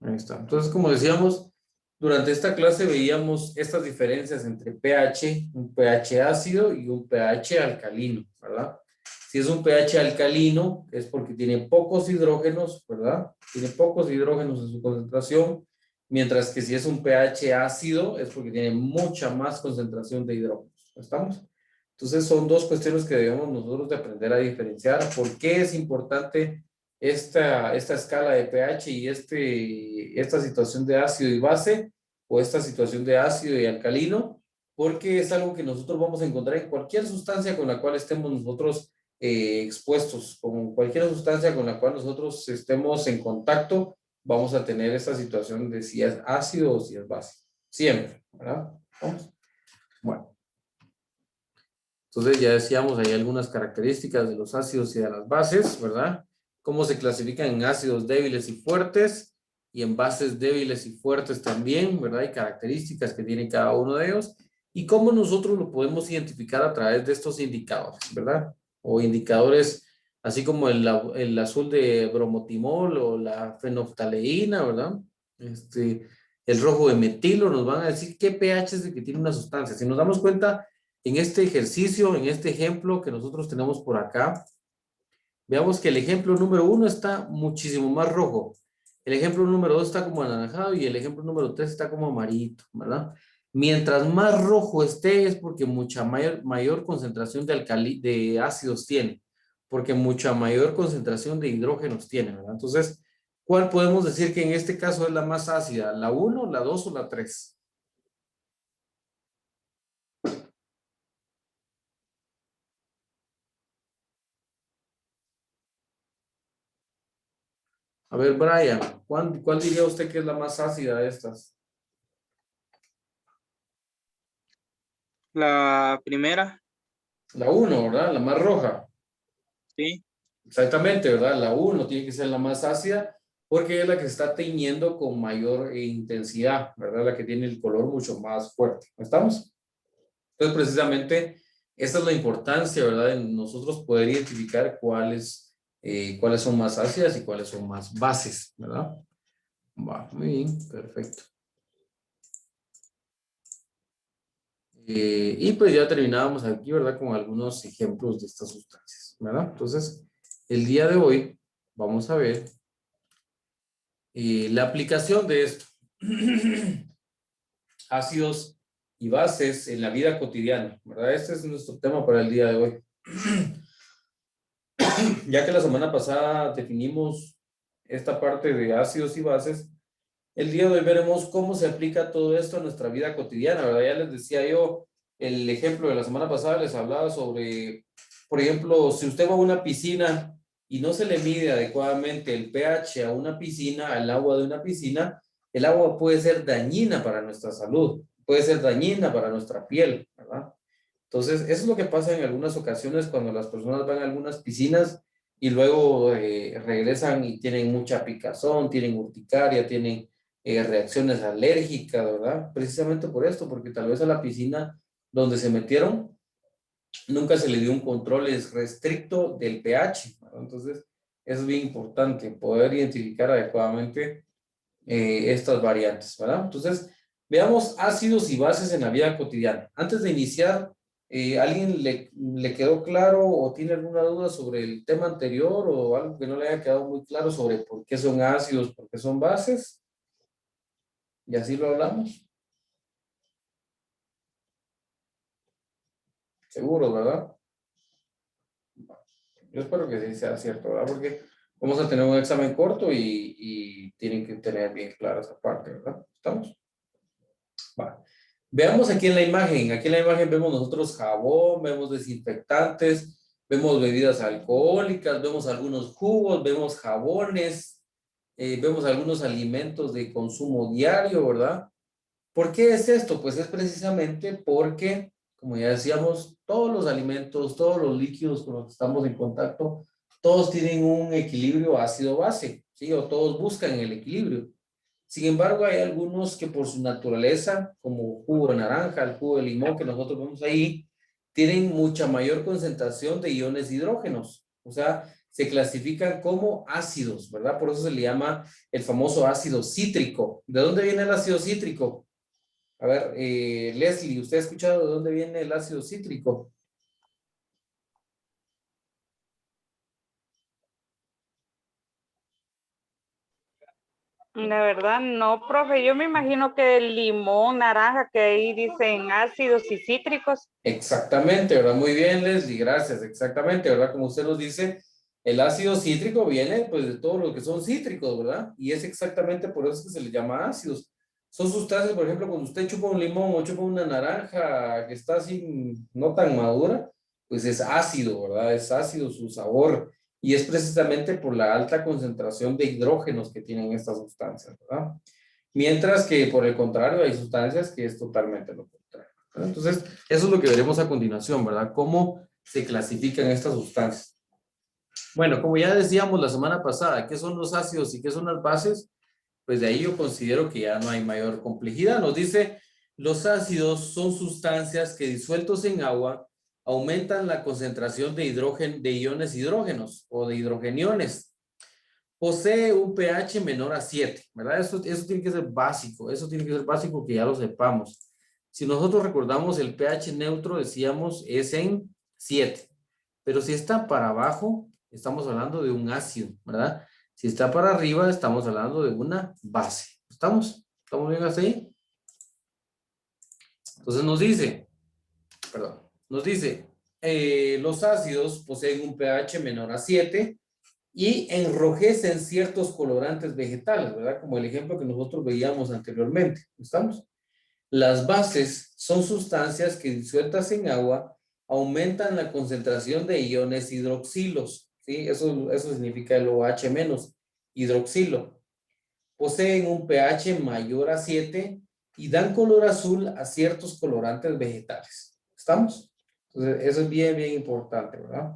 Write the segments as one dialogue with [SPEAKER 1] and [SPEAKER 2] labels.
[SPEAKER 1] Ahí está. Entonces, como decíamos, durante esta clase veíamos estas diferencias entre pH, un pH ácido y un pH alcalino, ¿verdad? Si es un pH alcalino, es porque tiene pocos hidrógenos, ¿verdad? Tiene pocos hidrógenos en su concentración, mientras que si es un pH ácido, es porque tiene mucha más concentración de hidrógenos. ¿Estamos? Entonces, son dos cuestiones que debemos nosotros de aprender a diferenciar. ¿Por qué es importante esta escala de pH y esta situación de ácido y base, o esta situación de ácido y alcalino? Porque es algo que nosotros vamos a encontrar en cualquier sustancia con la cual estemos nosotros expuestos, con cualquier sustancia con la cual nosotros estemos en contacto, vamos a tener esta situación de si es ácido o si es base. Siempre, ¿verdad? ¿Vamos? Bueno. Entonces ya decíamos, hay algunas características de los ácidos y de las bases, ¿verdad? Cómo se clasifican en ácidos débiles y fuertes y en bases débiles y fuertes también, ¿verdad? Hay características que tienen cada uno de ellos y cómo nosotros lo podemos identificar a través de estos indicadores, ¿verdad? O indicadores así como el azul de bromotimol o la fenoftaleína, ¿verdad? El rojo de metilo nos van a decir qué pH es el que tiene una sustancia. Si nos damos cuenta, en este ejercicio, en este ejemplo que nosotros tenemos por acá, veamos que el ejemplo número 1 está muchísimo más rojo. El ejemplo número 2 está como anaranjado y el ejemplo número 3 está como amarillito, ¿verdad? Mientras más rojo esté es porque mucha mayor concentración de ácidos tiene, porque mucha mayor concentración de hidrógenos tiene, ¿verdad? Entonces, ¿cuál podemos decir que en este caso es la más ácida? ¿La 1, la 2 o la 3? A ver, Brian, ¿cuál diría usted que es la más ácida de estas?
[SPEAKER 2] La primera,
[SPEAKER 1] La 1, ¿verdad? La más roja.
[SPEAKER 2] sí.
[SPEAKER 1] Exactamente, ¿verdad? La 1 tiene que ser la más ácida porque es la que se está teñiendo con mayor intensidad, ¿verdad? La que tiene el color mucho más fuerte. ¿Estamos? Entonces, precisamente, esta es la importancia, ¿verdad? En nosotros poder identificar cuáles son más ácidas y cuáles son más bases, ¿verdad? Va, muy bien, perfecto. Y pues ya terminábamos aquí, ¿verdad? Con algunos ejemplos de estas sustancias, ¿verdad? Entonces, el día de hoy vamos a ver la aplicación de esto. Ácidos y bases en la vida cotidiana, ¿verdad? Este es nuestro tema para el día de hoy. Ya que la semana pasada definimos esta parte de ácidos y bases, el día de hoy veremos cómo se aplica todo esto a nuestra vida cotidiana, ¿verdad? Ya les decía yo, el ejemplo de la semana pasada les hablaba sobre, por ejemplo, si usted va a una piscina y no se le mide adecuadamente el pH a una piscina, al agua de una piscina, el agua puede ser dañina para nuestra salud, puede ser dañina para nuestra piel, ¿verdad? Entonces, eso es lo que pasa en algunas ocasiones cuando las personas van a algunas piscinas y luego regresan y tienen mucha picazón, tienen urticaria, tienen reacciones alérgicas, ¿verdad? Precisamente por esto, porque tal vez a la piscina donde se metieron nunca se le dio un control restricto del pH, ¿verdad? Entonces, es bien importante poder identificar adecuadamente estas variantes, ¿verdad? Entonces, veamos ácidos y bases en la vida cotidiana. Antes de iniciar, ¿alguien le quedó claro o tiene alguna duda sobre el tema anterior o algo que no le haya quedado muy claro sobre por qué son ácidos, por qué son bases? Y así lo hablamos. Seguro, ¿verdad? Yo espero que sí sea cierto, ¿verdad? Porque vamos a tener un examen corto y tienen que tener bien clara esa parte, ¿verdad? ¿Estamos? Va. Veamos aquí en la imagen. Aquí en la imagen vemos nosotros jabón, vemos desinfectantes, vemos bebidas alcohólicas, vemos algunos jugos, vemos jabones, vemos algunos alimentos de consumo diario, ¿verdad? ¿Por qué es esto? Pues es precisamente porque, como ya decíamos, todos los alimentos, todos los líquidos con los que estamos en contacto, todos tienen un equilibrio ácido-base, ¿sí? O todos buscan el equilibrio. Sin embargo, hay algunos que por su naturaleza, como jugo de naranja, el jugo de limón que nosotros vemos ahí, tienen mucha mayor concentración de iones hidrógenos. O sea, se clasifican como ácidos, ¿verdad? Por eso se le llama el famoso ácido cítrico. ¿De dónde viene el ácido cítrico? A ver, Leslie, ¿usted ha escuchado de dónde viene el ácido cítrico?
[SPEAKER 3] La verdad, no, profe. Yo me imagino que el limón, naranja, que ahí dicen ácidos y cítricos.
[SPEAKER 1] Exactamente, ¿verdad? Muy bien, Leslie, gracias. Exactamente, ¿verdad? Como usted nos dice, el ácido cítrico viene pues de todo lo que son cítricos, ¿verdad? Y es exactamente por eso que se les llama ácidos. Son sustancias, por ejemplo, cuando usted chupa un limón o chupa una naranja que está así no tan madura, pues es ácido, ¿verdad? Es ácido su sabor. Y es precisamente por la alta concentración de hidrógenos que tienen estas sustancias, ¿verdad? Mientras que por el contrario hay sustancias que es totalmente lo contrario. ¿Verdad? Entonces, eso es lo que veremos a continuación, ¿verdad? Cómo se clasifican estas sustancias. Bueno, como ya decíamos la semana pasada, ¿qué son los ácidos y qué son las bases? Pues de ahí yo considero que ya no hay mayor complejidad. Nos dice, los ácidos son sustancias que disueltos en agua aumentan la concentración de hidrógeno, de iones hidrógenos o de hidrogeniones. Posee un pH menor a 7, ¿verdad? Eso tiene que ser básico, eso tiene que ser básico que ya lo sepamos. Si nosotros recordamos el pH neutro, decíamos, es en 7, pero si está para abajo, estamos hablando de un ácido, ¿verdad? Si está para arriba, estamos hablando de una base. ¿Estamos? ¿Estamos bien hasta ahí? Entonces nos dice, los ácidos poseen un pH menor a 7 y enrojecen ciertos colorantes vegetales, ¿verdad? Como el ejemplo que nosotros veíamos anteriormente. ¿Estamos? Las bases son sustancias que disueltas en agua aumentan la concentración de iones hidroxilos, ¿sí? Eso significa el OH menos, hidroxilo. Poseen un pH mayor a 7 y dan color azul a ciertos colorantes vegetales. ¿Estamos? Entonces, eso es bien, bien importante, ¿verdad?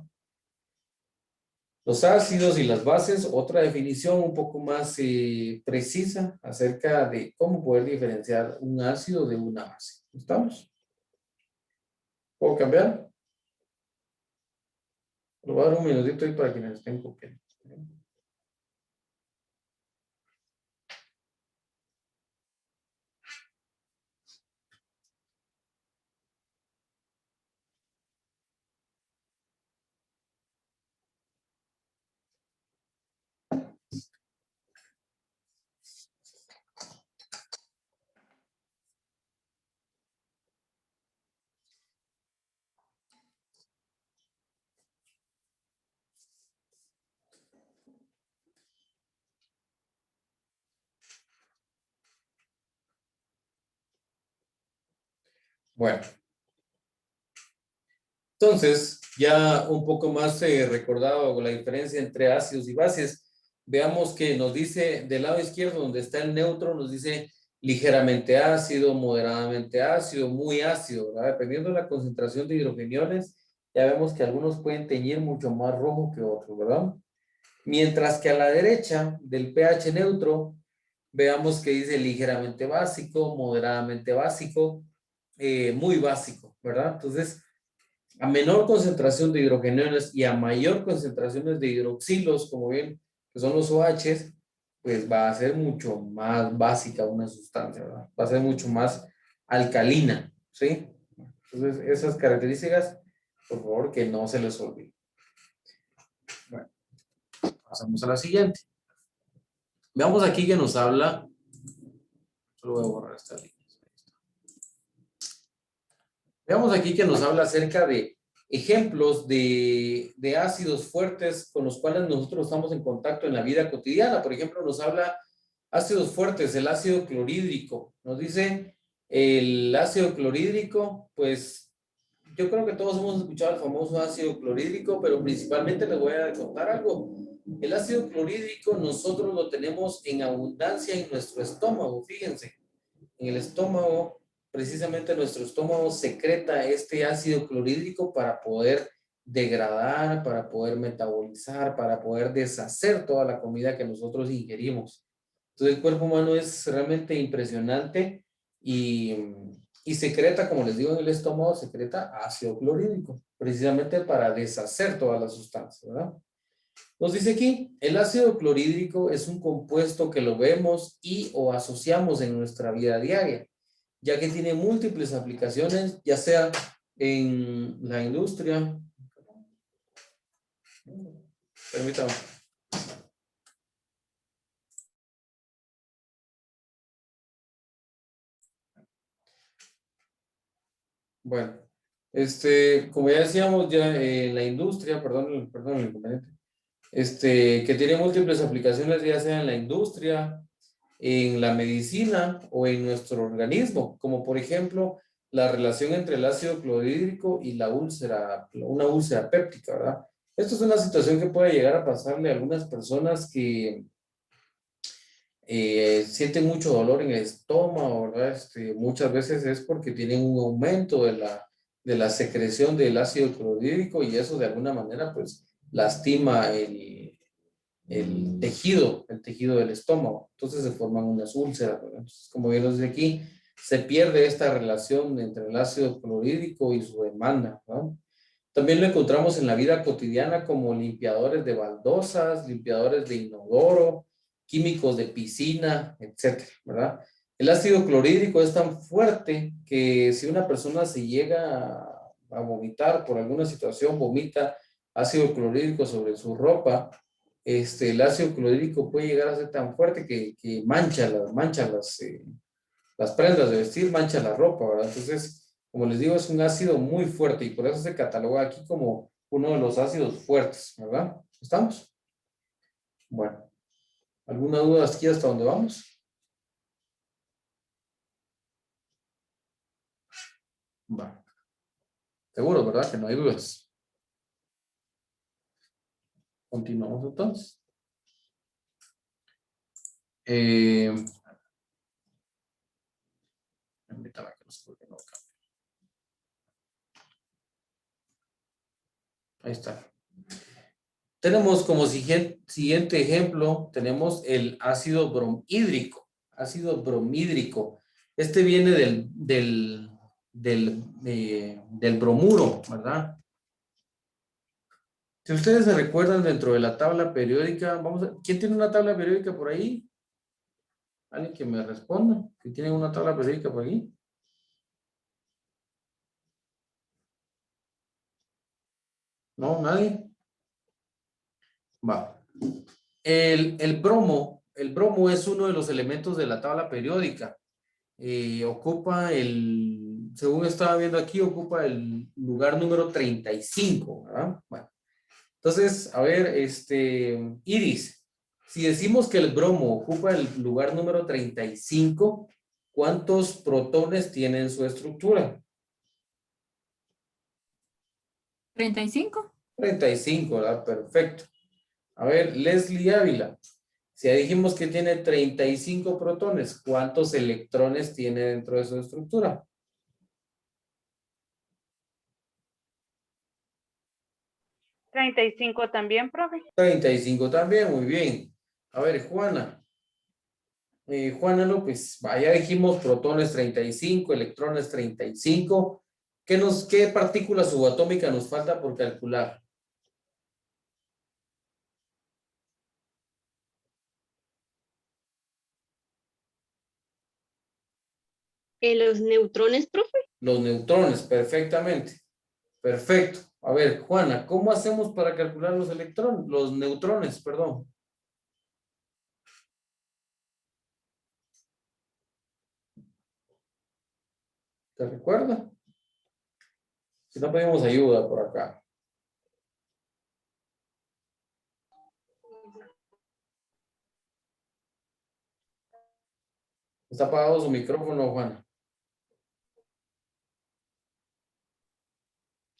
[SPEAKER 1] Los ácidos y las bases, otra definición un poco más precisa acerca de cómo poder diferenciar un ácido de una base. ¿Estamos? ¿Puedo cambiar? Le voy a dar un minutito ahí para quienes estén copiando. Bueno, entonces, ya un poco más recordado la diferencia entre ácidos y bases, veamos que nos dice del lado izquierdo, donde está el neutro, nos dice ligeramente ácido, moderadamente ácido, muy ácido, ¿verdad? Dependiendo de la concentración de hidrogeniones, ya vemos que algunos pueden teñir mucho más rojo que otros, ¿verdad? Mientras que a la derecha del pH neutro, veamos que dice ligeramente básico, moderadamente básico, muy básico, ¿verdad? Entonces, a menor concentración de hidrogeniones y a mayor concentraciones de hidroxilos, como ven, que son los OHs, pues va a ser mucho más básica una sustancia, ¿verdad? Va a ser mucho más alcalina, ¿sí? Entonces, esas características, por favor, que no se les olvide. Bueno, pasamos a la siguiente. Veamos aquí que nos habla, solo voy a borrar esta línea. Veamos aquí que nos habla acerca de ejemplos de ácidos fuertes con los cuales nosotros estamos en contacto en la vida cotidiana. Por ejemplo, nos habla ácidos fuertes, el ácido clorhídrico. Nos dice el ácido clorhídrico, pues yo creo que todos hemos escuchado el famoso ácido clorhídrico, pero principalmente les voy a contar algo. El ácido clorhídrico nosotros lo tenemos en abundancia en nuestro estómago, fíjense. En el estómago, precisamente nuestro estómago secreta este ácido clorhídrico para poder degradar, para poder metabolizar, para poder deshacer toda la comida que nosotros ingerimos. Entonces el cuerpo humano es realmente impresionante y secreta, como les digo, en el estómago secreta ácido clorhídrico, precisamente para deshacer todas las sustancias, ¿verdad? Nos dice aquí, el ácido clorhídrico es un compuesto que lo vemos y o asociamos en nuestra vida diaria, ya que tiene múltiples aplicaciones, ya sea en la industria. Permítame. Bueno, como ya decíamos, ya en la industria, perdón el inconveniente, que tiene múltiples aplicaciones, ya sea en la industria, en la medicina o en nuestro organismo, como por ejemplo la relación entre el ácido clorhídrico y la úlcera, una úlcera péptica, ¿verdad? Esto es una situación que puede llegar a pasarle a algunas personas que sienten mucho dolor en el estómago, ¿verdad? Muchas veces es porque tienen un aumento de la secreción del ácido clorhídrico y eso de alguna manera pues lastima el tejido del estómago. Entonces se forman unas úlceras, ¿verdad? Entonces, como bien nos dice aquí, se pierde esta relación entre el ácido clorhídrico y su demanda, ¿no? También lo encontramos en la vida cotidiana como limpiadores de baldosas, limpiadores de inodoro, químicos de piscina, etcétera, ¿verdad? El ácido clorhídrico es tan fuerte que si una persona se llega a vomitar por alguna situación, vomita ácido clorhídrico sobre su ropa, el ácido clorhídrico puede llegar a ser tan fuerte que mancha las prendas de vestir, mancha la ropa, ¿verdad? Entonces, como les digo, es un ácido muy fuerte y por eso se cataloga aquí como uno de los ácidos fuertes, ¿verdad? ¿Estamos? Bueno, ¿alguna duda aquí hasta dónde vamos? Va. Seguro, ¿verdad? Que no hay dudas. Continuamos entonces. Permítame que no sé por qué no cambia. Ahí está. Tenemos como siguiente ejemplo, tenemos el ácido bromhídrico. Ácido bromhídrico. Este viene del bromuro, ¿verdad? Si ustedes se recuerdan dentro de la tabla periódica, ¿quién tiene una tabla periódica por ahí? ¿Alguien que me responda? ¿Que tiene una tabla periódica por ahí? ¿No? ¿Nadie? Va. El bromo es uno de los elementos de la tabla periódica. Según estaba viendo aquí, ocupa el lugar número 35, ¿verdad? Bueno, entonces, a ver, Iris, si decimos que el bromo ocupa el lugar número 35, ¿cuántos protones tiene en su estructura?
[SPEAKER 4] 35.
[SPEAKER 1] 35, ¿verdad? Perfecto. A ver, Leslie Ávila, si ya dijimos que tiene 35 protones, ¿cuántos electrones tiene dentro de su estructura?
[SPEAKER 3] 35 también, profe.
[SPEAKER 1] 35 también, muy bien. A ver, Juana. Juana López, ya dijimos protones 35, electrones 35. ¿Qué partícula subatómica nos falta por calcular?
[SPEAKER 5] Los neutrones, profe.
[SPEAKER 1] Los neutrones, perfectamente. Perfecto. A ver, Juana, ¿cómo hacemos para calcular los neutrones, perdón? ¿Te recuerda? Si no pedimos ayuda por acá. Está apagado su micrófono, Juana.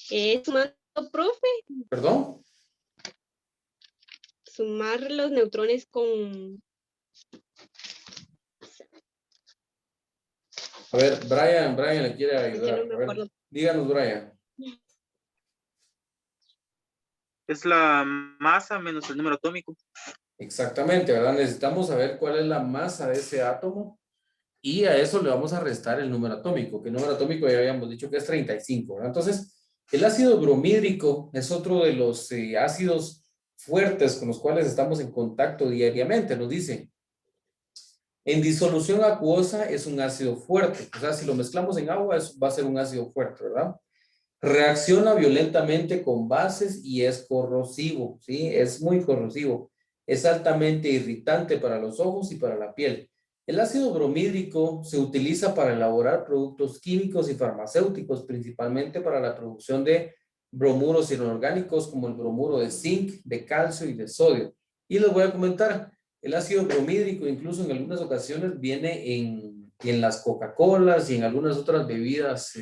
[SPEAKER 5] Sumando, profe,
[SPEAKER 1] ¿Perdón?
[SPEAKER 5] sumar los neutrones con...
[SPEAKER 1] A ver, Brian le quiere
[SPEAKER 5] Ya
[SPEAKER 1] ayudar.
[SPEAKER 5] no me
[SPEAKER 1] A ver,
[SPEAKER 5] acuerdo.
[SPEAKER 1] díganos, Brian.
[SPEAKER 2] Es la masa menos el número atómico.
[SPEAKER 1] Exactamente, ¿verdad? Necesitamos saber cuál es la masa de ese átomo y a eso le vamos a restar el número atómico, que el número atómico ya habíamos dicho que es 35, ¿verdad? Entonces, el ácido bromhídrico es otro de los ácidos fuertes con los cuales estamos en contacto diariamente. Nos dice, en disolución acuosa es un ácido fuerte. O sea, si lo mezclamos en agua, va a ser un ácido fuerte, ¿verdad? Reacciona violentamente con bases y es corrosivo, ¿sí? Es muy corrosivo. Es altamente irritante para los ojos y para la piel. El ácido bromídrico se utiliza para elaborar productos químicos y farmacéuticos, principalmente para la producción de bromuros inorgánicos como el bromuro de zinc, de calcio y de sodio. Y les voy a comentar, el ácido bromídrico incluso en algunas ocasiones viene en las Coca-Colas y en algunas otras bebidas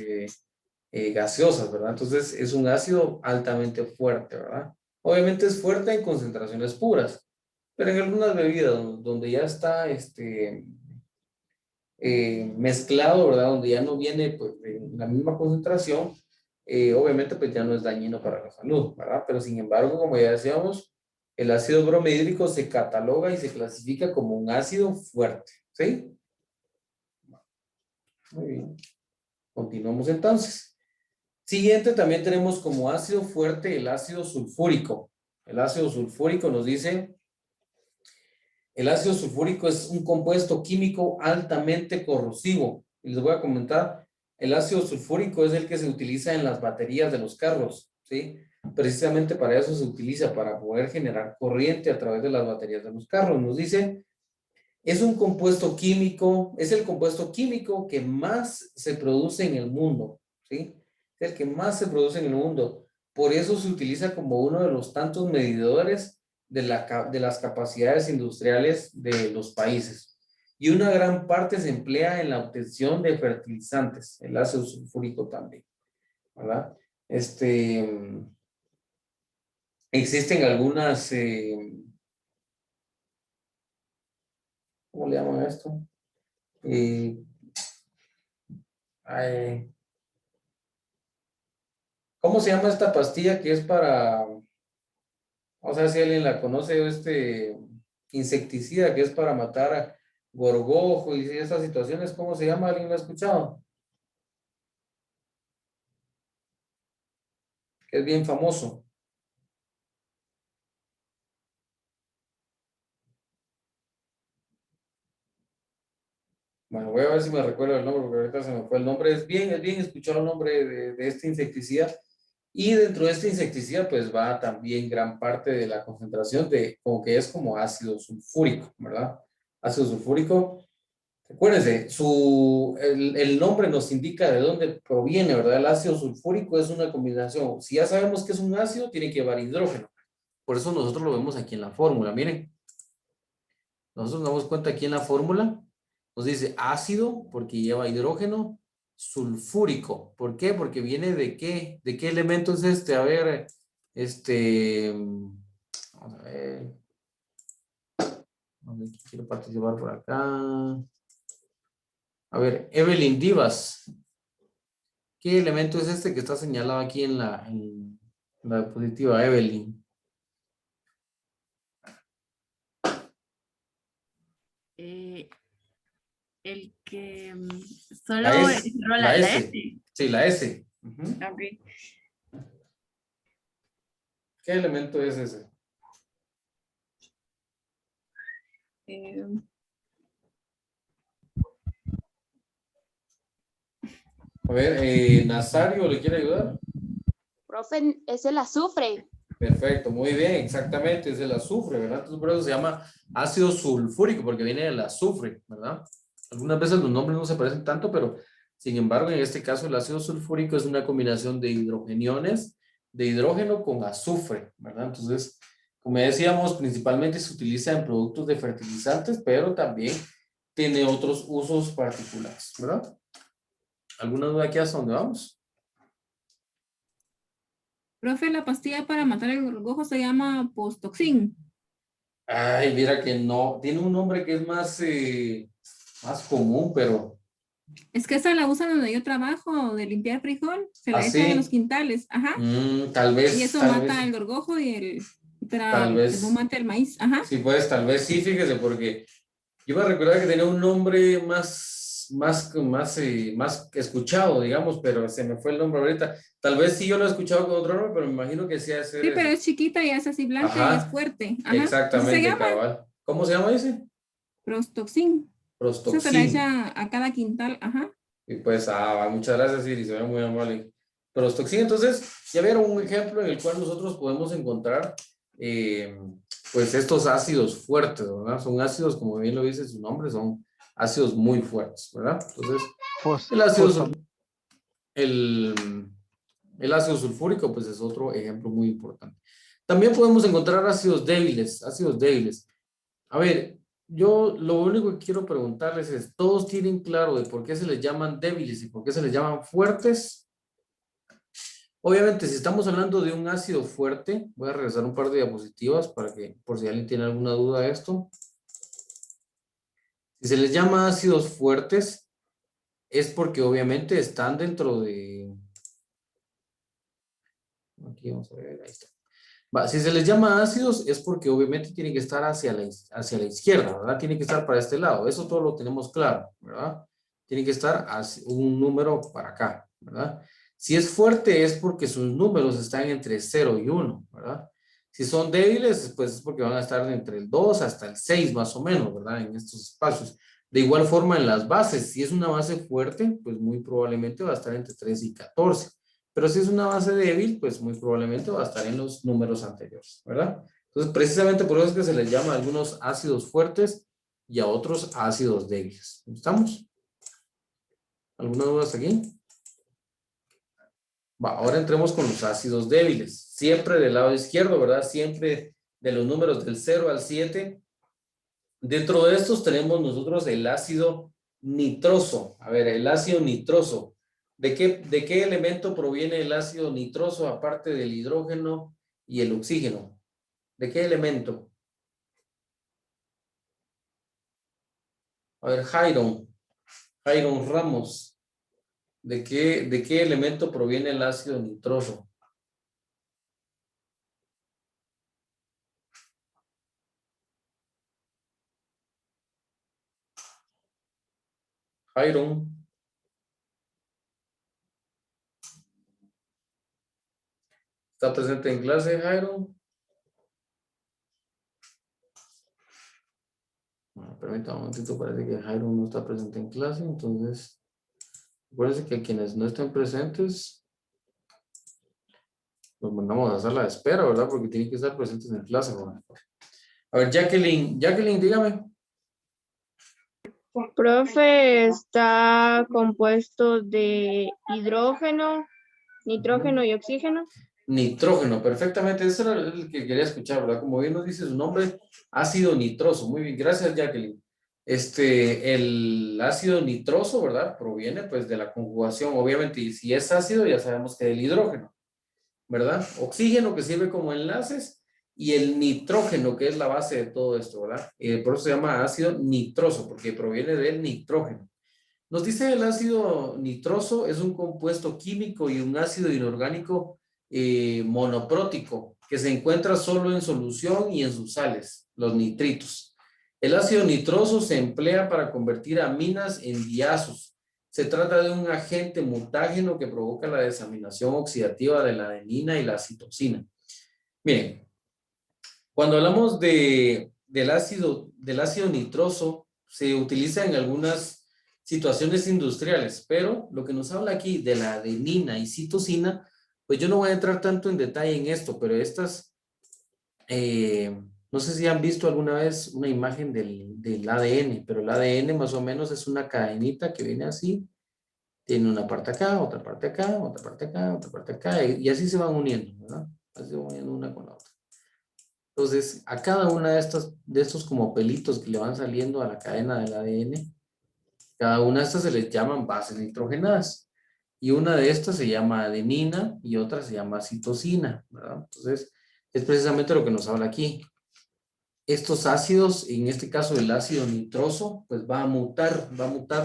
[SPEAKER 1] gaseosas, ¿verdad? Entonces es un ácido altamente fuerte, ¿verdad? Obviamente es fuerte en concentraciones puras, pero en algunas bebidas donde ya está mezclado, ¿verdad? Donde ya no viene pues, en la misma concentración, obviamente pues ya no es dañino para la salud, ¿verdad? Pero sin embargo, como ya decíamos, el ácido bromídrico se cataloga y se clasifica como un ácido fuerte, ¿sí? Muy bien. Continuamos entonces. Siguiente, también tenemos como ácido fuerte el ácido sulfúrico. El ácido sulfúrico nos dice, el ácido sulfúrico es un compuesto químico altamente corrosivo. Y les voy a comentar, el ácido sulfúrico es el que se utiliza en las baterías de los carros, ¿sí? Precisamente para eso se utiliza, para poder generar corriente a través de las baterías de los carros. Nos dice, es un compuesto químico, es el compuesto químico que más se produce en el mundo, ¿sí? Es el que más se produce en el mundo. Por eso se utiliza como uno de los tantos medidores de las capacidades industriales de los países. Y una gran parte se emplea en la obtención de fertilizantes, el ácido sulfúrico también, ¿verdad? Existen algunas, ¿cómo le llaman a esto? ¿Cómo se llama esta pastilla que es para, vamos a ver si alguien la conoce, insecticida que es para matar a gorgojo y esas situaciones? ¿Cómo se llama? ¿Alguien lo ha escuchado? Que es bien famoso. Bueno, voy a ver si me recuerdo el nombre, porque ahorita se me fue el nombre. Es bien escuchado el nombre de este insecticida. Y dentro de este insecticida, pues va también gran parte de la concentración de, como que es como ácido sulfúrico, ¿verdad? Ácido sulfúrico. Acuérdense, el nombre nos indica de dónde proviene, ¿verdad? El ácido sulfúrico es una combinación. Si ya sabemos que es un ácido, tiene que llevar hidrógeno. Por eso nosotros lo vemos aquí en la fórmula. Miren, nosotros nos damos cuenta aquí en la fórmula. Nos dice ácido porque lleva hidrógeno, sulfúrico. ¿Por qué? Porque viene de qué? ¿De qué elemento es este? A ver, vamos a ver. Quiero participar por acá. A ver, Evelyn Divas. ¿Qué elemento es este que está señalado aquí en la diapositiva, Evelyn?
[SPEAKER 4] El que solo
[SPEAKER 1] La S.
[SPEAKER 4] la S.
[SPEAKER 1] Sí, la S.
[SPEAKER 4] Ok.
[SPEAKER 1] ¿Qué elemento es ese? A ver, Nazario, ¿le quiere ayudar?
[SPEAKER 6] Profe, es el azufre.
[SPEAKER 1] Perfecto, muy bien, exactamente, es el azufre, ¿verdad? Entonces por eso se llama ácido sulfúrico, porque viene del azufre, ¿verdad? Algunas veces los nombres no se parecen tanto, pero sin embargo, en este caso el ácido sulfúrico es una combinación de hidrogeniones, de hidrógeno con azufre, ¿verdad? Entonces, como decíamos, principalmente se utiliza en productos de fertilizantes, pero también tiene otros usos particulares, ¿verdad? ¿Alguna duda aquí hasta dónde vamos?
[SPEAKER 4] Profe, la pastilla para matar el gorgojo se llama Postoxin.
[SPEAKER 1] Ay, mira que no, tiene un nombre que es más común, pero...
[SPEAKER 4] Es que esa la usan donde yo trabajo, de limpiar frijol. Se la
[SPEAKER 1] ¿así?
[SPEAKER 4] echan en los quintales. Ajá.
[SPEAKER 1] Tal vez.
[SPEAKER 4] Y eso
[SPEAKER 1] tal
[SPEAKER 4] mata
[SPEAKER 1] vez,
[SPEAKER 4] el gorgojo y
[SPEAKER 1] tal vez.
[SPEAKER 4] no mata el maíz. Ajá.
[SPEAKER 1] Sí, pues tal vez sí, fíjese, porque yo me recuerdo que tenía un nombre más más escuchado, digamos, pero se me fue el nombre ahorita. Tal vez sí yo lo he escuchado con otro nombre, pero me imagino que sí ha de ser
[SPEAKER 4] Sí, pero
[SPEAKER 1] ese.
[SPEAKER 4] es chiquita y es así blanca y es
[SPEAKER 1] Ajá,
[SPEAKER 4] fuerte. Ajá. Así se
[SPEAKER 1] exactamente,
[SPEAKER 4] llama
[SPEAKER 1] cabal. ¿Cómo se llama ese?
[SPEAKER 4] Prostoxin. Eso se le
[SPEAKER 1] Prostoxin.
[SPEAKER 4] echa a cada quintal. Ajá.
[SPEAKER 1] Y pues, muchas gracias, Iris, se ve muy amable. Prostoxin, entonces, ya vieron un ejemplo en el cual nosotros podemos encontrar, pues, estos ácidos fuertes, ¿verdad? Son ácidos, como bien lo dice su nombre, son ácidos muy fuertes, ¿verdad? Entonces, el ácido, el, el ácido sulfúrico, pues, es otro ejemplo muy importante. También podemos encontrar ácidos débiles, ácidos débiles. A ver, yo lo único que quiero preguntarles es, ¿todos tienen claro de por qué se les llaman débiles y por qué se les llaman fuertes? Obviamente, si estamos hablando de un ácido fuerte, voy a regresar un par de diapositivas para que, por si alguien tiene alguna duda de esto. Si se les llama ácidos fuertes, es porque obviamente están dentro de... Aquí vamos a ver, ahí está. Si se les llama ácidos es porque obviamente tienen que estar hacia la izquierda, ¿verdad? Tienen que estar para este lado. Eso todo lo tenemos claro, ¿verdad? Tienen que estar un número para acá, ¿verdad? Si es fuerte es porque sus números están entre 0 y 1, ¿verdad? Si son débiles, pues es porque van a estar entre el 2 hasta el 6 más o menos, ¿verdad? En estos espacios. De igual forma en las bases, si es una base fuerte, pues muy probablemente va a estar entre 3 y 14. Pero si es una base débil, pues muy probablemente va a estar en los números anteriores, ¿verdad? Entonces, precisamente por eso es que se les llama a algunos ácidos fuertes y a otros ácidos débiles. ¿Estamos? ¿Alguna duda hasta aquí? Ahora entremos con los ácidos débiles. Siempre del lado izquierdo, ¿verdad? Siempre de los números del 0 al 7. Dentro de estos tenemos nosotros el ácido nitroso. A ver, el ácido nitroso. ¿De qué elemento proviene el ácido nitroso aparte del hidrógeno y el oxígeno? ¿De qué elemento? A ver, Jairon Ramos. ¿De qué elemento proviene el ácido nitroso? Jairon. ¿Está presente en clase, Jairo? Permítame un momentito, parece que Jairo no está presente en clase, entonces, acuérdense que quienes no estén presentes, los mandamos a sala de espera, ¿verdad? Porque tienen que estar presentes en clase, ¿verdad? A ver, Jacqueline, dígame.
[SPEAKER 7] Profe, está compuesto de hidrógeno, nitrógeno y oxígeno.
[SPEAKER 1] Nitrógeno, perfectamente, eso era el que quería escuchar, ¿verdad? Como bien nos dice su nombre, ácido nitroso. Muy bien, gracias, Jacqueline. El ácido nitroso, ¿verdad? Proviene pues de la conjugación, obviamente, y si es ácido ya sabemos que del hidrógeno, ¿verdad? Oxígeno que sirve como enlaces y el nitrógeno que es la base de todo esto, ¿verdad? Por eso se llama ácido nitroso, porque proviene del nitrógeno. Nos dice el ácido nitroso es un compuesto químico y un ácido inorgánico monoprótico que se encuentra solo en solución y en sus sales, los nitritos. El ácido nitroso se emplea para convertir aminas en diazos. Se trata de un agente mutágeno que provoca la desaminación oxidativa de la adenina y la citosina. Miren, cuando hablamos del ácido nitroso, se utiliza en algunas situaciones industriales, pero lo que nos habla aquí de la adenina y citosina, pues yo no voy a entrar tanto en detalle en esto, pero estas, no sé si han visto alguna vez una imagen del ADN, pero el ADN más o menos es una cadenita que viene así, tiene una parte acá, otra parte acá, otra parte acá, otra parte acá, y así se van uniendo, ¿verdad? Así se van uniendo una con la otra. Entonces, a cada una de estos como pelitos que le van saliendo a la cadena del ADN, cada una de estas se les llaman bases nitrogenadas. Y una de estas se llama adenina y otra se llama citosina, ¿verdad? Entonces, es precisamente lo que nos habla aquí. Estos ácidos, en este caso el ácido nitroso, pues va a mutar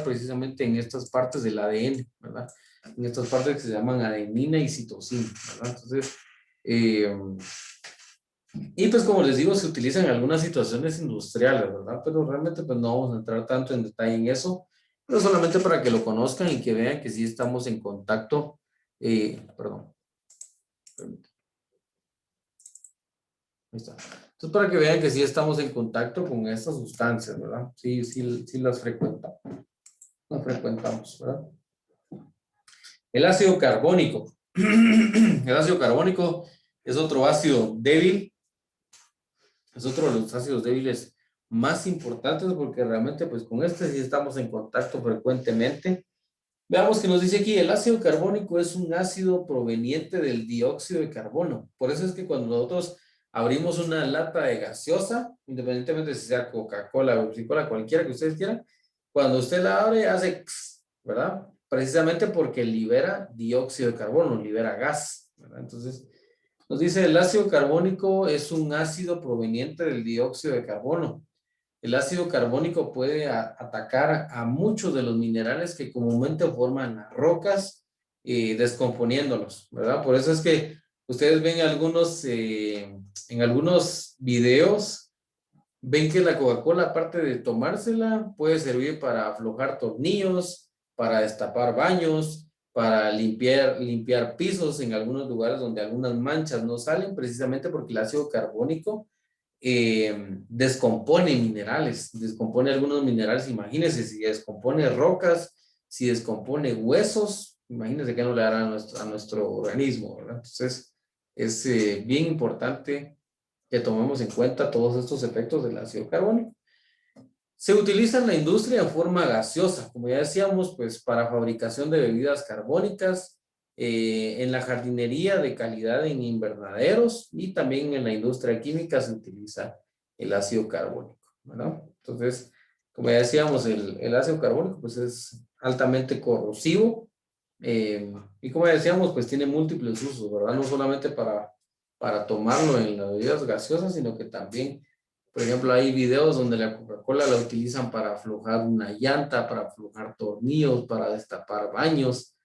[SPEAKER 1] precisamente en estas partes del ADN, ¿verdad? En estas partes que se llaman adenina y citosina, ¿verdad? Entonces, y pues como les digo, se utilizan en algunas situaciones industriales, ¿verdad? Pero realmente pues no vamos a entrar tanto en detalle en eso. pero solamente para que lo conozcan y que vean que sí estamos en contacto. Perdón. Ahí está. Entonces, para que vean que sí estamos en contacto con estas sustancias, ¿verdad? Sí, las frecuentamos. Las frecuentamos, ¿verdad? El ácido carbónico. El ácido carbónico es otro ácido débil. Es otro de los ácidos débiles más importantes porque realmente pues con este sí estamos en contacto frecuentemente. Veamos que nos dice aquí, el ácido carbónico es un ácido proveniente del dióxido de carbono. Por eso es que cuando nosotros abrimos una lata de gaseosa, independientemente si sea Coca-Cola o Pepsi-Cola, cualquiera que ustedes quieran, cuando usted la abre hace, ¿verdad? Precisamente porque libera dióxido de carbono, libera gas, ¿verdad? Entonces, nos dice el ácido carbónico es un ácido proveniente del dióxido de carbono. El ácido carbónico puede atacar a muchos de los minerales que comúnmente forman las rocas, descomponiéndolos, ¿verdad? Por eso es que ustedes ven en algunos videos, ven que la Coca-Cola, aparte de tomársela, puede servir para aflojar tornillos, para destapar baños, para limpiar pisos en algunos lugares donde algunas manchas no salen, precisamente porque el ácido carbónico descompone minerales, descompone algunos minerales. Imagínense si descompone rocas, si descompone huesos, imagínense qué no le hará a nuestro organismo, ¿verdad? Entonces, es bien importante que tomemos en cuenta todos estos efectos del ácido carbónico. Se utiliza en la industria en forma gaseosa, como ya decíamos, pues para fabricación de bebidas carbónicas, en la jardinería de calidad en invernaderos y también en la industria química se utiliza el ácido carbónico, ¿verdad? Entonces, como ya decíamos, el ácido carbónico pues es altamente corrosivo y como ya decíamos, pues tiene múltiples usos, ¿verdad? No solamente para tomarlo en las bebidas gaseosas, sino que también, por ejemplo, hay videos donde la Coca-Cola la utilizan para aflojar una llanta, para aflojar tornillos, para destapar baños,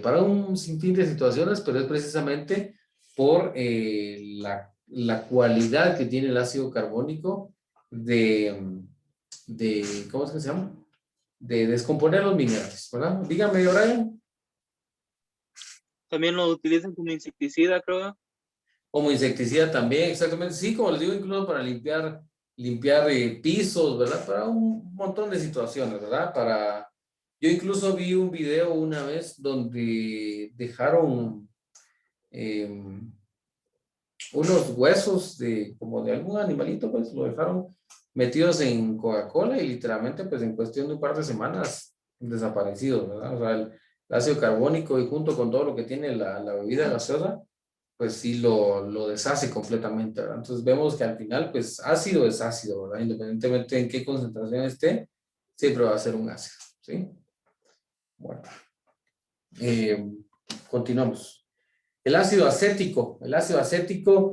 [SPEAKER 1] para un sinfín de situaciones, pero es precisamente por la cualidad que tiene el ácido carbónico ¿cómo es que se llama? De descomponer los minerales, ¿verdad? Dígame, Brian.
[SPEAKER 2] También lo utilizan como insecticida, creo.
[SPEAKER 1] Como insecticida también, exactamente. Sí, como les digo, incluso para limpiar pisos, ¿verdad? Para un montón de situaciones, ¿verdad? Yo incluso vi un video una vez donde dejaron unos huesos como de algún animalito, pues lo dejaron metidos en Coca-Cola y literalmente, pues en cuestión de un par de semanas, desaparecidos, ¿verdad? O sea, el ácido carbónico y junto con todo lo que tiene la bebida gaseosa, pues sí lo deshace completamente, ¿verdad? Entonces vemos que al final, pues ácido es ácido, ¿verdad? Independientemente en qué concentración esté, siempre va a ser un ácido, ¿sí? Bueno, continuamos. El ácido acético, el ácido acético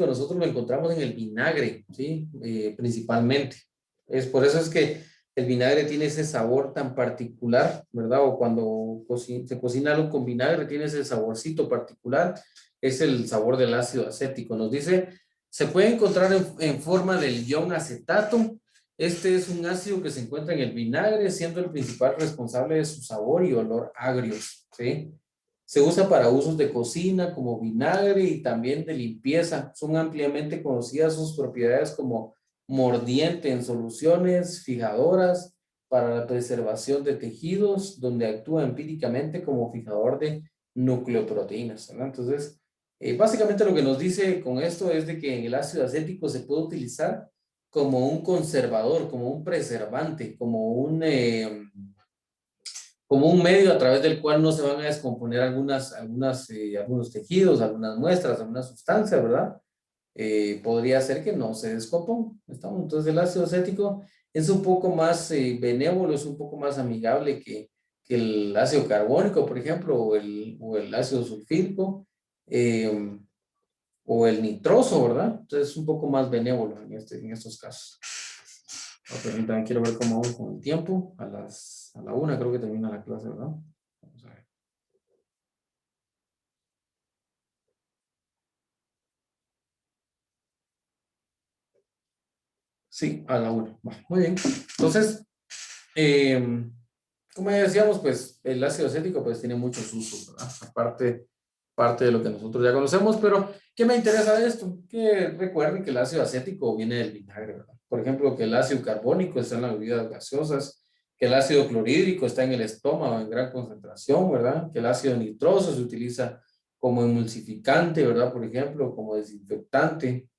[SPEAKER 1] nosotros lo encontramos en el vinagre, ¿sí? Principalmente. Por eso es que el vinagre tiene ese sabor tan particular, ¿verdad? O cuando se cocina algo con vinagre tiene ese saborcito particular, es el sabor del ácido acético. Nos dice, se puede encontrar en forma del ion acetato. Este es un ácido que se encuentra en el vinagre, siendo el principal responsable de su sabor y olor agrios, ¿sí? Se usa para usos de cocina como vinagre y también de limpieza. Son ampliamente conocidas sus propiedades como mordiente en soluciones fijadoras para la preservación de tejidos, donde actúa empíricamente como fijador de nucleoproteínas, ¿verdad? Entonces, básicamente lo que nos dice con esto es de que el ácido acético se puede utilizar como un conservador, como un preservante, como un medio a través del cual no se van a descomponer algunos tejidos, algunas muestras, algunas sustancias, ¿verdad? Podría ser que no se descomponga. Entonces el ácido acético es un poco más benévolo, es un poco más amigable que el ácido carbónico, por ejemplo, o el ácido sulfírico, o el nitroso, ¿verdad? Entonces es un poco más benévolo en estos casos. Ok, también quiero ver cómo vamos con el tiempo. A la 1 creo que termina la clase, ¿verdad? Vamos a ver. Sí, a la 1. Muy bien. Entonces, Como ya decíamos, pues el ácido acético pues tiene muchos usos, ¿verdad? Aparte, parte de lo que nosotros ya conocemos, pero ¿qué me interesa de esto? Que recuerden que el ácido acético viene del vinagre, ¿verdad? Por ejemplo, que el ácido carbónico está en las bebidas gaseosas, que el ácido clorhídrico está en el estómago en gran concentración, ¿verdad? Que el ácido nitroso se utiliza como emulsificante, ¿verdad? Por ejemplo, como desinfectante.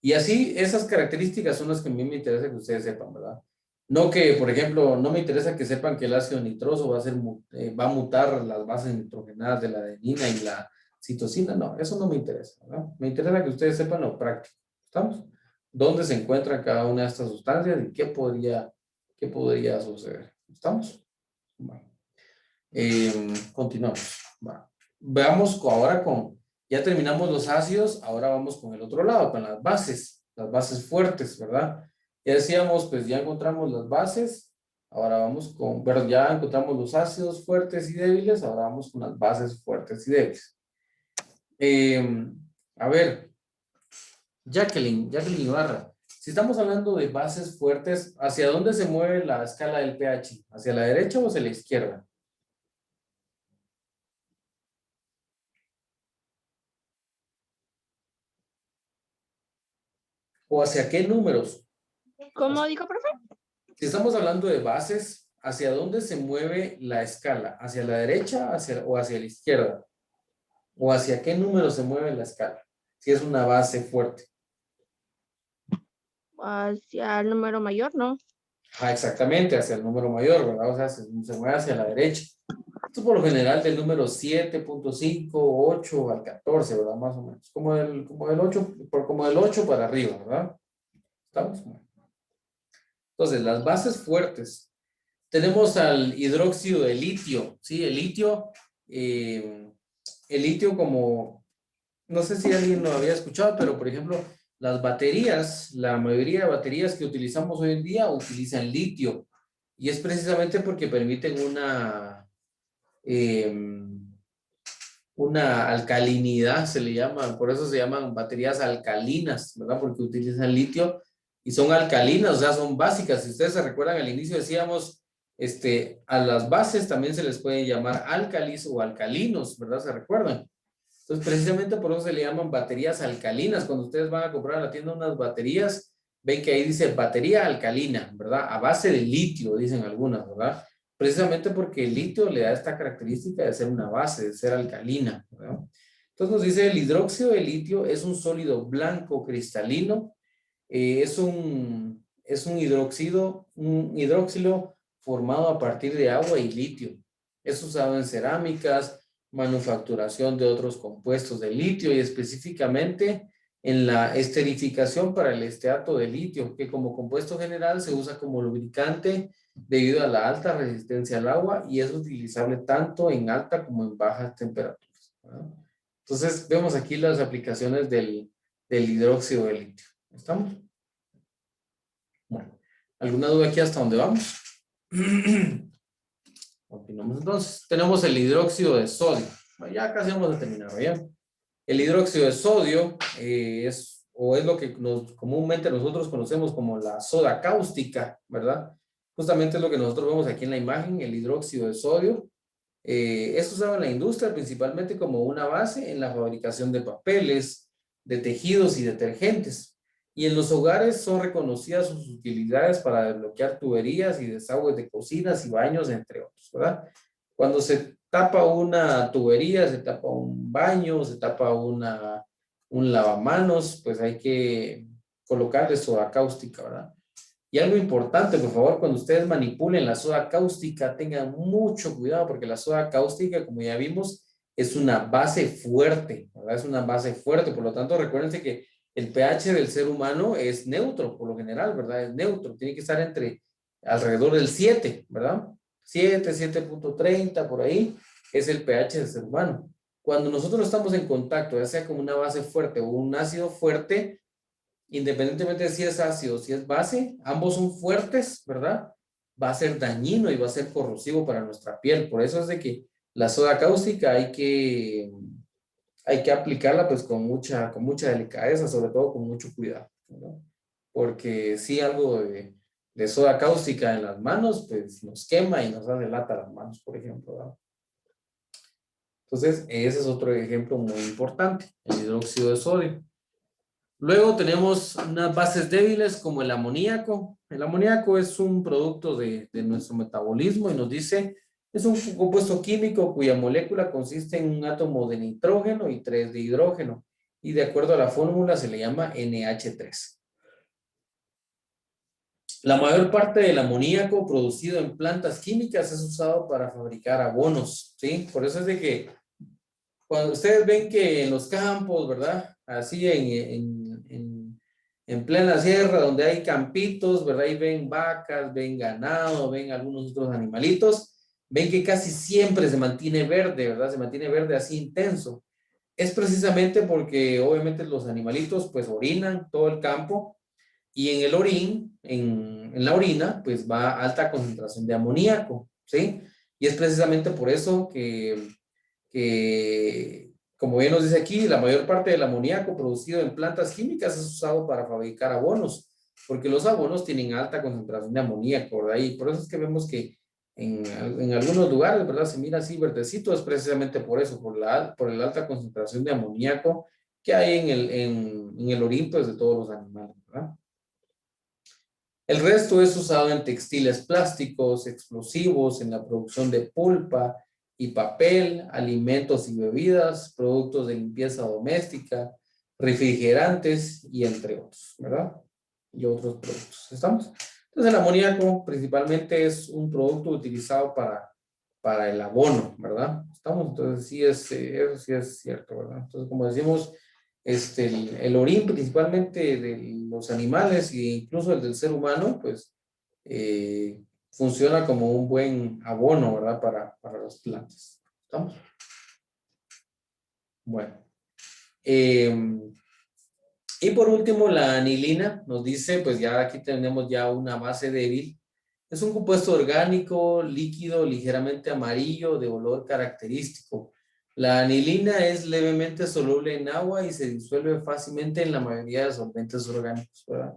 [SPEAKER 1] Y así, esas características son las que a mí me interesa que ustedes sepan, ¿verdad? No que, por ejemplo, no me interesa que sepan que el ácido nitroso va a mutar las bases nitrogenadas de la adenina y la citosina. No, eso no me interesa, ¿verdad? Me interesa que ustedes sepan lo práctico. ¿Estamos? ¿Dónde se encuentra cada una de estas sustancias y qué podría suceder? ¿Estamos? Bueno. Continuamos. Va. Veamos ahora ya terminamos los ácidos, ahora vamos con el otro lado, con las bases fuertes, ¿verdad? Ya decíamos, pues ya encontramos las bases, ahora vamos bueno, ya encontramos los ácidos fuertes y débiles, ahora vamos con las bases fuertes y débiles. A ver, Jacqueline Ibarra, si estamos hablando de bases fuertes, ¿hacia dónde se mueve la escala del pH? ¿Hacia la derecha o hacia la izquierda? ¿O hacia qué números?
[SPEAKER 7] ¿Cómo dijo, profe?
[SPEAKER 1] Si estamos hablando de bases, ¿hacia dónde se mueve la escala? ¿Hacia la derecha o hacia la izquierda? ¿O hacia qué número se mueve la escala? Si es una base fuerte.
[SPEAKER 7] Hacia el número mayor, ¿no?
[SPEAKER 1] Ah, exactamente, hacia el número mayor, ¿verdad? O sea, se mueve hacia la derecha. Esto por lo general del número 7.5, 8 al 14, ¿verdad? Más o menos. Como del 8 para arriba, ¿verdad? ¿Estamos? Entonces, las bases fuertes. Tenemos al hidróxido de litio, ¿sí? El litio como, no sé si alguien lo había escuchado, pero por ejemplo, las baterías, la mayoría de baterías que utilizamos hoy en día utilizan litio. Y es precisamente porque permiten una alcalinidad, se le llama, por eso se llaman baterías alcalinas, ¿verdad? Porque utilizan litio y son alcalinas, o sea, son básicas. Si ustedes se recuerdan, al inicio decíamos, a las bases también se les puede llamar álcalis o alcalinos, ¿verdad? ¿Se recuerdan? Entonces, precisamente por eso se le llaman baterías alcalinas. Cuando ustedes van a comprar a la tienda unas baterías, ven que ahí dice batería alcalina, ¿verdad? A base de litio, dicen algunas, ¿verdad? Precisamente porque el litio le da esta característica de ser una base, de ser alcalina, ¿verdad? Entonces nos dice el hidróxido de litio es un sólido blanco cristalino, es un hidróxilo formado a partir de agua y litio. Es usado en cerámicas, manufacturación de otros compuestos de litio y específicamente en la esterificación para el esteato de litio, que como compuesto general se usa como lubricante debido a la alta resistencia al agua y es utilizable tanto en alta como en bajas temperaturas, ¿verdad? Entonces vemos aquí las aplicaciones del hidróxido de litio. ¿Estamos? Bueno, ¿alguna duda aquí hasta dónde vamos? Continuamos entonces. Tenemos el hidróxido de sodio. Bueno, ya casi vamos a terminar, ¿ya? El hidróxido de sodio es lo que comúnmente nosotros conocemos como la soda cáustica, ¿verdad? Justamente es lo que nosotros vemos aquí en la imagen, el hidróxido de sodio. Es usado en la industria principalmente como una base en la fabricación de papeles, de tejidos y detergentes. Y en los hogares son reconocidas sus utilidades para desbloquear tuberías y desagües de cocinas y baños, entre otros, ¿verdad? Cuando se tapa una tubería, se tapa un baño, se tapa un lavamanos, pues hay que colocarle soda cáustica, ¿verdad? Y algo importante, por favor, cuando ustedes manipulen la soda cáustica, tengan mucho cuidado porque la soda cáustica, como ya vimos, es una base fuerte, ¿verdad? Es una base fuerte, por lo tanto, recuérdense que el pH del ser humano es neutro, por lo general, ¿verdad? Es neutro, tiene que estar alrededor del 7, ¿verdad? 7, 7.30, por ahí, es el pH del ser humano. Cuando nosotros estamos en contacto, ya sea con una base fuerte o un ácido fuerte, independientemente de si es ácido o si es base, ambos son fuertes, ¿verdad? Va a ser dañino y va a ser corrosivo para nuestra piel. Por eso es de que la soda cáustica hay que aplicarla pues con mucha delicadeza, sobre todo con mucho cuidado, ¿verdad? Porque sí, algo de soda cáustica en las manos, pues nos quema y nos hace lata las manos, por ejemplo, ¿verdad? Entonces, ese es otro ejemplo muy importante, el hidróxido de sodio. Luego tenemos unas bases débiles como el amoníaco. El amoníaco es un producto de nuestro metabolismo y nos dice, es un compuesto químico cuya molécula consiste en un átomo de nitrógeno y 3 de hidrógeno. Y de acuerdo a la fórmula se le llama NH3. La mayor parte del amoníaco producido en plantas químicas es usado para fabricar abonos, ¿sí? Por eso es de que cuando ustedes ven que en los campos, ¿verdad? Así en plena sierra, donde hay campitos, ¿verdad? Y ven vacas, ven ganado, ven algunos otros animalitos, ven que casi siempre se mantiene verde, ¿verdad? Se mantiene verde así intenso. Es precisamente porque obviamente los animalitos pues orinan todo el campo y en el orín, en la orina, pues va alta concentración de amoníaco, ¿sí? Y es precisamente por eso que, como bien nos dice aquí, la mayor parte del amoníaco producido en plantas químicas es usado para fabricar abonos, porque los abonos tienen alta concentración de amoníaco, ¿verdad? Y por eso es que vemos que en algunos lugares, ¿verdad? Se mira así verdecito, es precisamente por eso, por la alta concentración de amoníaco que hay en el orín, pues, de todos los animales, ¿verdad? El resto es usado en textiles plásticos, explosivos, en la producción de pulpa y papel, alimentos y bebidas, productos de limpieza doméstica, refrigerantes y entre otros, ¿verdad? Y otros productos. ¿Estamos? Entonces el amoníaco principalmente es un producto utilizado para el abono, ¿verdad? ¿Estamos? Entonces sí eso sí es cierto, ¿verdad? Entonces como decimos, el orín principalmente de los animales e incluso el del ser humano, pues funciona como un buen abono, ¿verdad? Para las plantas. ¿Estamos? Bueno. Y por último, la anilina nos dice, pues ya aquí tenemos ya una base débil. Es un compuesto orgánico, líquido, ligeramente amarillo, de olor característico. La anilina es levemente soluble en agua y se disuelve fácilmente en la mayoría de solventes orgánicos, ¿verdad?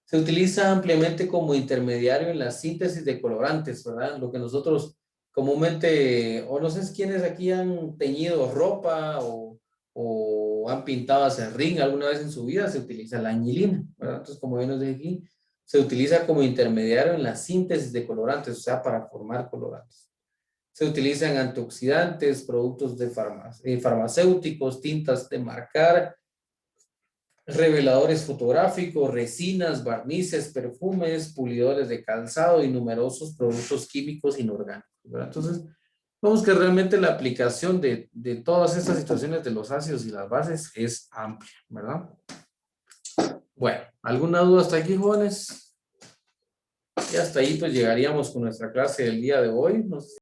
[SPEAKER 1] Se utiliza ampliamente como intermediario en la síntesis de colorantes, ¿verdad? Lo que nosotros comúnmente, o no sé quiénes aquí han teñido ropa o han pintado acerrín alguna vez en su vida, se utiliza la anilina, ¿verdad? Entonces, como bien nos dice aquí, se utiliza como intermediario en la síntesis de colorantes, o sea, para formar colorantes. Se utilizan antioxidantes, productos de farmacéuticos, tintas de marcar, reveladores fotográficos, resinas, barnices, perfumes, pulidores de calzado y numerosos productos químicos inorgánicos, ¿verdad? Entonces, vemos que realmente la aplicación de todas estas situaciones de los ácidos y las bases es amplia, ¿verdad? Bueno, ¿alguna duda hasta aquí, jóvenes? Y hasta ahí pues llegaríamos con nuestra clase del día de hoy.